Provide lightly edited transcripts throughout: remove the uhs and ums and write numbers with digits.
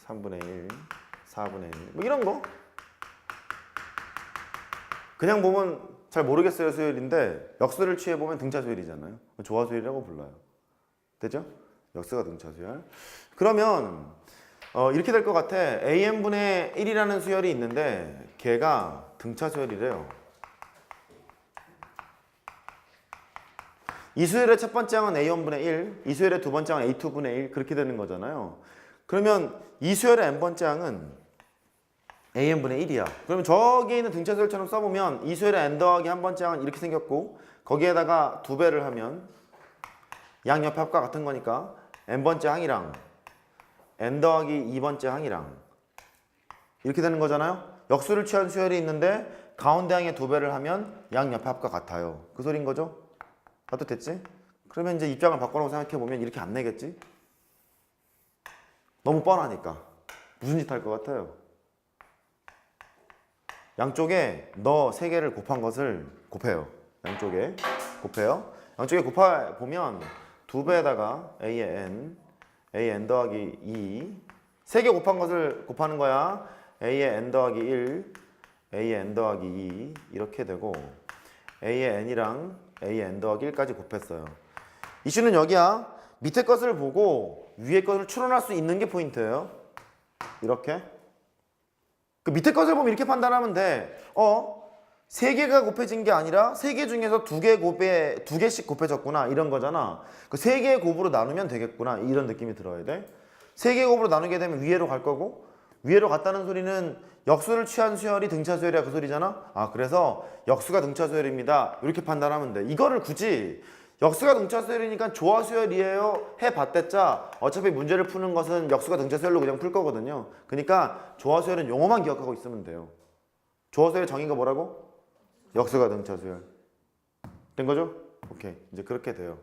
3분의 1, 4분의 1, 뭐 이런 거. 그냥 보면 잘 모르겠어요 수열인데 역수를 취해보면 등차 수열이잖아요. 조화 수열이라고 불러요. 되죠? 역수가 등차 수열. 그러면 이렇게 될 것 같아. AN분의 1이라는 수열이 있는데 걔가 등차 수열이래요. 이 수열의 첫 번째 항은 A1분의 1, 이 수열의 두 번째 항은 A2분의 1 그렇게 되는 거잖아요. 그러면 이 수열의 n번째 항은 AN분의 1이야. 그러면 저기에 있는 등차 수열처럼 써보면 이 수열의 n 더하기 한 번째 항은 이렇게 생겼고 거기에다가 2배를 하면 양옆의 합과 같은 거니까 n번째 항이랑 n 더하기 2번째 항이랑 이렇게 되는 거잖아요. 역수를 취한 수열이 있는데 가운데 항에 2배를 하면 양옆의 합과 같아요. 그 소리인 거죠? 봐도 됐지? 그러면 이제 입장을 바꿔놓고 생각해보면 이렇게 안 내겠지? 너무 뻔하니까. 무슨 짓 할 것 같아요? 양쪽에 너 3개를 곱한 것을 곱해요. 양쪽에 곱해요. 양쪽에 곱해보면 2배에다가 a의 n 더하기 2 3개 곱한 것을 곱하는 거야. a의 n 더하기 1, a의 n 더하기 2 이렇게 되고 a의 n이랑 a의 n 더하기 1까지 곱했어요. 이슈는 여기야. 밑에 것을 보고 위에 것을 추론할 수 있는 게 포인트예요. 이렇게. 그 밑에 것을 보면 이렇게 판단하면 돼. 3개가 곱해진 게 아니라 3개 중에서 2개씩 곱해졌구나 이런 거잖아. 그 3개의 곱으로 나누면 되겠구나 이런 느낌이 들어야 돼. 3개의 곱으로 나누게 되면 위로 갈 거고 위로 갔다는 소리는 역수를 취한 수열이 등차 수열이야 그 소리잖아. 그래서 역수가 등차 수열입니다 이렇게 판단하면 돼. 이거를 굳이 역수가 등차 수열이니까 조화 수열이에요 해봤댔자 어차피 문제를 푸는 것은 역수가 등차 수열로 그냥 풀 거거든요. 그러니까 조화 수열은 용어만 기억하고 있으면 돼요. 조화 수열의 정의가 뭐라고? 역수가 등차 수열. 된 거죠? 오케이. 이제 그렇게 돼요.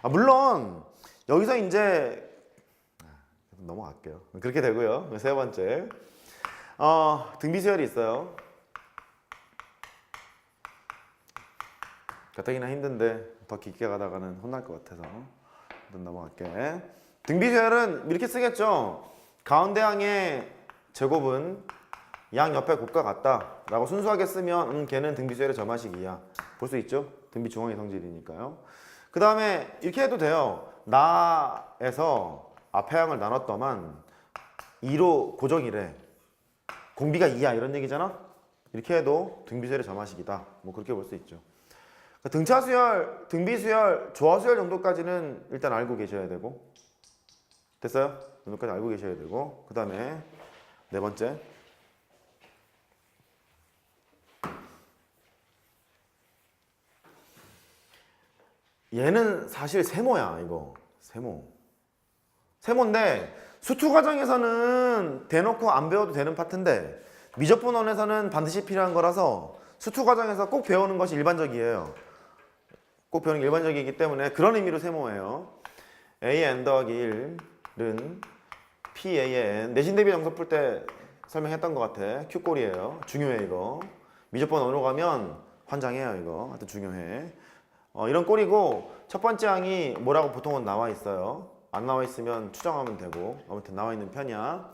물론 여기서 이제 넘어갈게요. 그렇게 되고요. 세 번째. 등비 수열이 있어요. 가뜩이나 힘든데 더 깊게 가다가는 혼날 것 같아서 일단 넘어갈게. 등비 수열은 이렇게 쓰겠죠. 가운데 항의 제곱은 양 옆의 곱과 같다 라고 순수하게 쓰면 걔는 등비 수열의 점화식이야. 볼 수 있죠? 등비 중앙의 성질이니까요. 그 다음에 이렇게 해도 돼요. 나에서 앞의 항을 나눴더만 2로 고정이래. 공비가 2야 이런 얘기잖아. 이렇게 해도 등비 수열의 점화식이다. 뭐 그렇게 볼 수 있죠. 등차 수열, 등비 수열, 조화 수열 정도까지는 일단 알고 계셔야 되고. 됐어요? 정도까지 알고 계셔야 되고. 그 다음에 네 번째. 얘는 사실 세모야 이거. 세모인데 수투 과정에서는 대놓고 안 배워도 되는 파트인데 미적분원에서는 반드시 필요한 거라서 수투 과정에서 꼭 배우는 것이 일반적이에요. 꼭 배우는 게 일반적이기 때문에 그런 의미로 세모예요. a의 n 더하기 1은 pa의 n. 내신 대비 정석 풀 때 설명했던 것 같아. Q꼴이에요. 중요해 이거. 미적분원으로 가면 환장해요 이거. 하여튼 중요해. 이런 꼴이고 첫 번째 항이 뭐라고 보통은 나와 있어요. 안 나와 있으면 추정하면 되고 아무튼 나와 있는 편이야.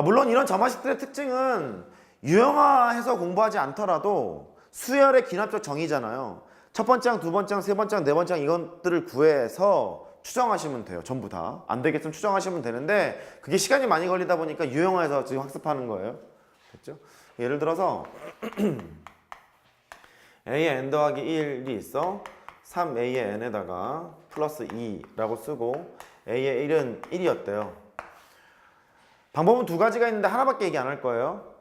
물론 이런 점화식들의 특징은 유형화해서 공부하지 않더라도 수열의 기납적 정의잖아요. 첫 번째 항, 두 번째 항, 세 번째 항, 네 번째 항 이것들을 구해서 추정하시면 돼요. 전부 다. 안 되겠으면 추정하시면 되는데 그게 시간이 많이 걸리다 보니까 유형화해서 지금 학습하는 거예요. 됐죠? 예를 들어서 a의 n 더하기 1이 있어. 3a의 n에다가 플러스 2라고 쓰고 a의 1은 1이었대요. 방법은 두 가지가 있는데 하나밖에 얘기 안 할 거예요.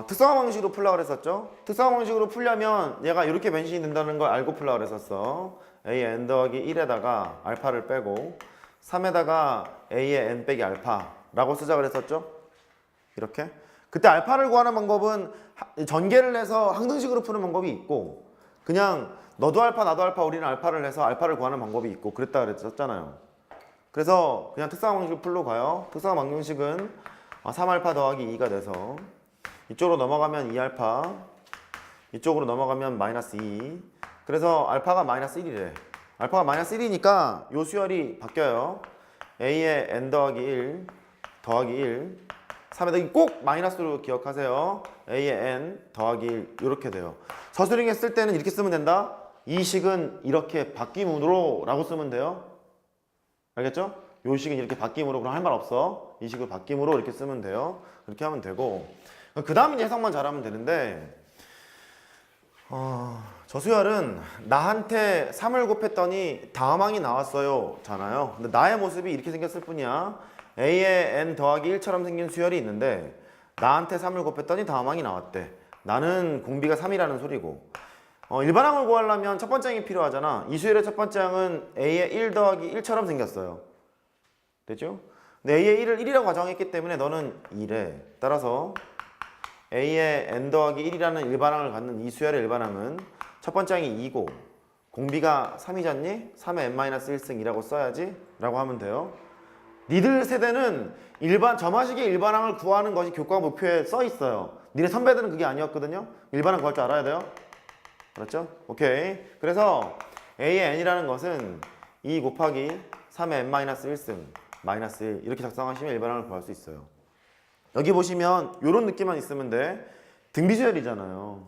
특성화 방식으로 풀려고 그랬었죠. 특성화 방식으로 풀려면 얘가 이렇게 변신이 된다는 걸 알고 풀려고 그랬었어. a의 n 더하기 1에다가 알파를 빼고 3에다가 a의 n 빼기 알파라고 쓰자 그랬었죠. 이렇게. 그때 알파를 구하는 방법은 전개를 해서 항등식으로 푸는 방법이 있고 그냥 너도 알파 나도 알파 우리는 알파를 해서 알파를 구하는 방법이 있고 그랬다 그랬었잖아요. 그래서 그냥 특성화 방식으로 풀러 가요. 특성화 방정식은 3알파 더하기 2가 돼서 이쪽으로 넘어가면 2알파 이쪽으로 넘어가면 마이너스 2. 그래서 알파가 마이너스 1이래. 알파가 마이너스 1이니까 요 수열이 바뀌어요. a의 n 더하기 1 더하기 1 3에다 꼭 마이너스로 기억하세요. a의 n 더하기 1 이렇게 돼요. 서술형에 쓸 때는 이렇게 쓰면 된다. 이 식은 이렇게 바뀜으로 라고 쓰면 돼요. 알겠죠? 요 식은 이렇게 바뀜으로 그럼 할 말 없어. 이 식을 바뀜으로 이렇게 쓰면 돼요. 그렇게 하면 되고 그 다음 이제 해석만 잘하면 되는데 저 수열은 나한테 3을 곱했더니 다음항이 나왔어요 잖아요. 근데 나의 모습이 이렇게 생겼을 뿐이야. a의 n 더하기 1처럼 생긴 수열이 있는데 나한테 3을 곱했더니 다음항이 나왔대. 나는 공비가 3이라는 소리고 일반항을 구하려면 첫 번째 항이 필요하잖아. 이 수열의 첫 번째 항은 a의 1 더하기 1처럼 생겼어요. 됐죠? 근데 a의 1을 1이라고 가정했기 때문에 너는 2래. 따라서 a의 n 더하기 1이라는 일반항을 갖는 이 수열의 일반항은 첫 번째 항이 2고 공비가 3이잖니? 3의 n-1승 2라고 써야지 라고 하면 돼요. 니들 세대는 점화식의 일반항을 구하는 것이 교과 목표에 써 있어요. 니네 선배들은 그게 아니었거든요. 일반항 구할 줄 알아야 돼요. 그렇죠? 오케이. 그래서 a의 n이라는 것은 2 곱하기 3의 n-1승 마이너스 1 이렇게 작성하시면 일반항을 구할 수 있어요. 여기 보시면 이런 느낌만 있으면 돼. 등비수열이잖아요.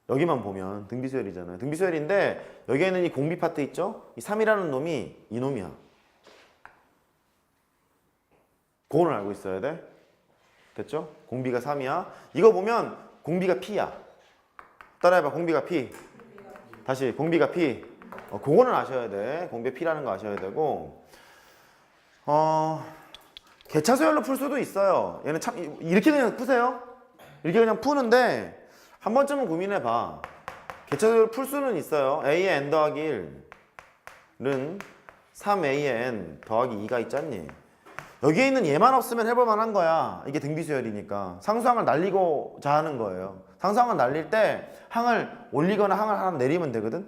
여기만 보면 등비수열이잖아요. 등비수열인데 여기에는 이 공비 파트 있죠? 이 3이라는 놈이 이 놈이야. 그거는 알고 있어야 돼. 됐죠? 공비가 3이야. 이거 보면 공비가 P야. 따라해봐. 공비가 P. 다시 공비가 P. 그거는 아셔야 돼. 공비 P라는 거 아셔야 되고 개차수열로 풀 수도 있어요. 얘는 참 이렇게 그냥 푸세요. 이렇게 그냥 푸는데 한 번쯤은 고민해봐. 개차수열로 풀 수는 있어요. a의 n 더하기 1은 3a의 n 더하기 2가 있잖니. 여기에 있는 얘만 없으면 해볼 만한 거야. 이게 등비수열이니까. 상수항을 날리고자 하는 거예요. 상수항을 날릴 때 항을 올리거나 항을 하나 내리면 되거든.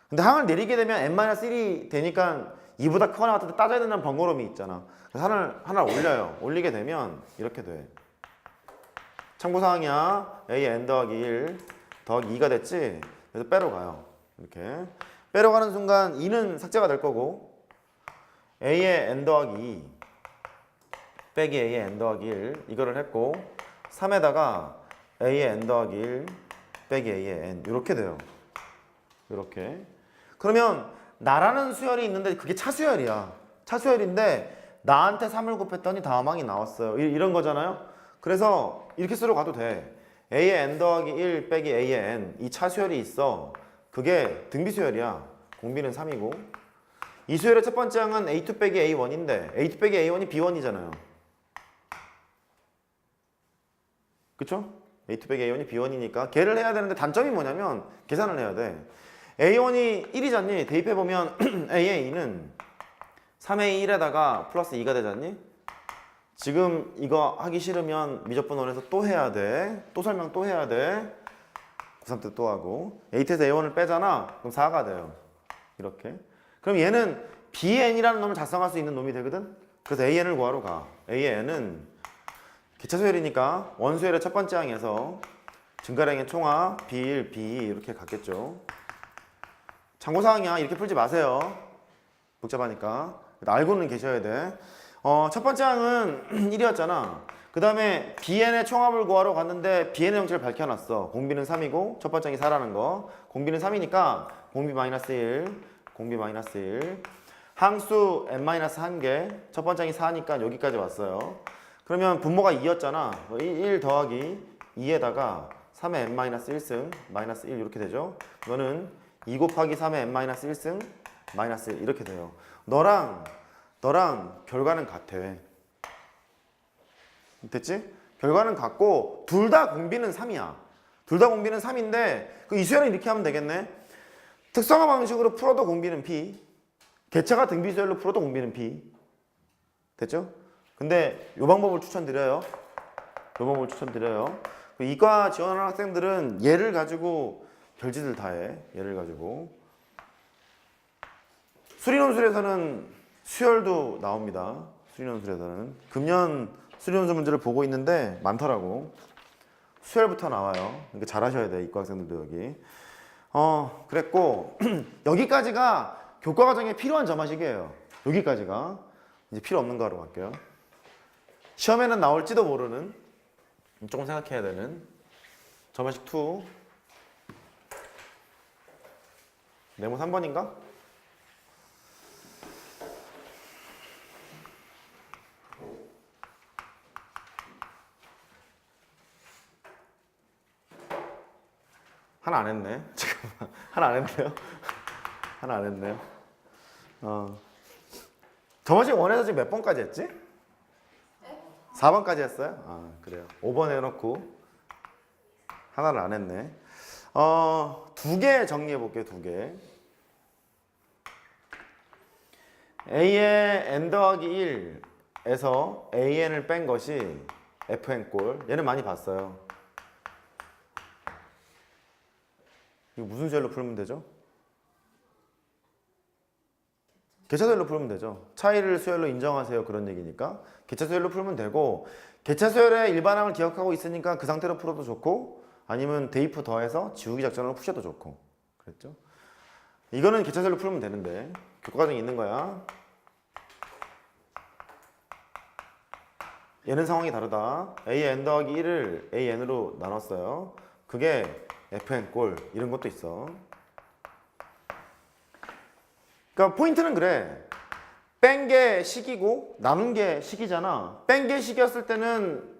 근데 항을 내리게 되면 n-1이 되니까 2보다 크거나 같을 때 따져야 된다는 번거로움이 있잖아. 그래서 하나 올려요. 올리게 되면 이렇게 돼. 참고사항이야. a의 n 더하기 1 더하기 2가 됐지. 그래서 빼러 가요. 이렇게 빼러 가는 순간 2는 삭제가 될 거고 a의 n 더하기 2 빼기 a의 n 더하기 1 이거를 했고 3에다가 a의 n 더하기 1 빼기 a의 n 이렇게 돼요. 이렇게. 그러면 나라는 수열이 있는데 그게 차수열이야. 차수열인데 나한테 3을 곱했더니 다음항이 나왔어요. 이런 거잖아요. 그래서 이렇게 쓰러 가도 돼. a의 n 더하기 1 빼기 a의 n 이 차수열이 있어. 그게 등비수열이야. 공비는 3이고 이 수열의 첫 번째 항은 a2 빼기 a1인데 a2 빼기 a1이 b1이잖아요. 그쵸? a2 빼기 a1이 b1이니까 걔를 해야 되는데 단점이 뭐냐면 계산을 해야 돼. a1이 1이잖니? 대입해보면 a의 2는 3의 1에다가 플러스 2가 되잖니? 지금 이거 하기 싫으면 미적분원에서 또 해야 돼. 또 설명 또 해야 돼. 고3 때 또 하고 a2에서 a1을 빼잖아? 그럼 4가 돼요. 이렇게. 그럼 얘는 bn이라는 놈을 작성할 수 있는 놈이 되거든? 그래서 an을 구하러 가. a의 n은 기차수열이니까 원수열의 첫 번째 항에서 증가량의 총합 b1, b2 이렇게 갔겠죠. 참고사항이야. 이렇게 풀지 마세요. 복잡하니까. 알고는 계셔야 돼. 첫 번째 항은 1이었잖아. 그 다음에 bn의 총합을 구하러 갔는데 bn의 형체를 밝혀놨어. 공비는 3이고 첫 번째 항이 4라는 거. 공비는 3이니까 공비 마이너스 1, 공비 마이너스 1. 항수 n-1개. 첫 번째 항이 4니까 여기까지 왔어요. 그러면 분모가 2였잖아. 1 더하기 2에다가 3의 n-1승 마이너스 1 이렇게 되죠. 이거는 2 곱하기 3의 n-1승 마이너스 1 이렇게 돼요. 너랑 결과는 같아. 됐지? 결과는 같고 둘 다 공비는 3이야. 둘 다 공비는 3인데 이 수열은 이렇게 하면 되겠네. 특성화 방식으로 풀어도 공비는 P. 개차가 등비수열로 풀어도 공비는 P. 됐죠? 근데 이 방법을 추천드려요. 이 방법을 추천드려요. 이과 지원하는 학생들은 얘를 가지고 별짓을 다 해. 얘를 가지고. 수리논술에서는 수열도 나옵니다. 수리논술에서는. 금년 수리논술 문제를 보고 있는데 많더라고. 수열부터 나와요. 그러니까 잘하셔야 돼. 이과 학생들도 여기. 그랬고 여기까지가 교과과정에 필요한 점화식이에요. 여기까지가. 이제 필요 없는 거 하러 갈게요. 시험에는 나올지도 모르는 조금 생각해야 되는 점화식 2 네모 3번인가? 하나 안 했네. 잠깐만. 하나 안 했네요. 하나 안 했네요. 점화식 1에서 지금 몇 번까지 했지? 4번까지 했어요? 아, 그래요. 5번 해놓고 하나를 안 했네. 두 개 정리해 볼게요. 두 개. a의 n 더하기 1에서 an을 뺀 것이 fn 꼴. 얘는 많이 봤어요. 이거 무슨 수열로 풀면 되죠? 개차수열로 풀면 되죠. 차이를 수열로 인정하세요. 그런 얘기니까. 개차수열로 풀면 되고, 개차수열의 일반항을 기억하고 있으니까 그 상태로 풀어도 좋고, 아니면 대입후 더해서 지우기 작전으로 푸셔도 좋고. 그랬죠? 이거는 개차수열로 풀면 되는데, 교과과정에 있는 거야. 얘는 상황이 다르다. a의 n 더하기 1을 an으로 나눴어요. 그게 fn 꼴. 이런 것도 있어. 그러니까 포인트는 그래. 뺀 게 식이고 나눈 게 식이잖아. 뺀 게 식이었을 때는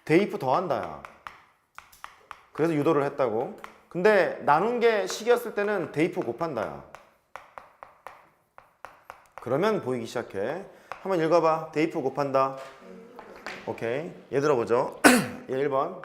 대입후 더한다야. 그래서 유도를 했다고. 근데 나눈 게 식이었을 때는 대입후 곱한다야. 그러면 보이기 시작해. 한번 읽어봐. 대입후 곱한다. 오케이. 얘 들어보죠. 얘 1번.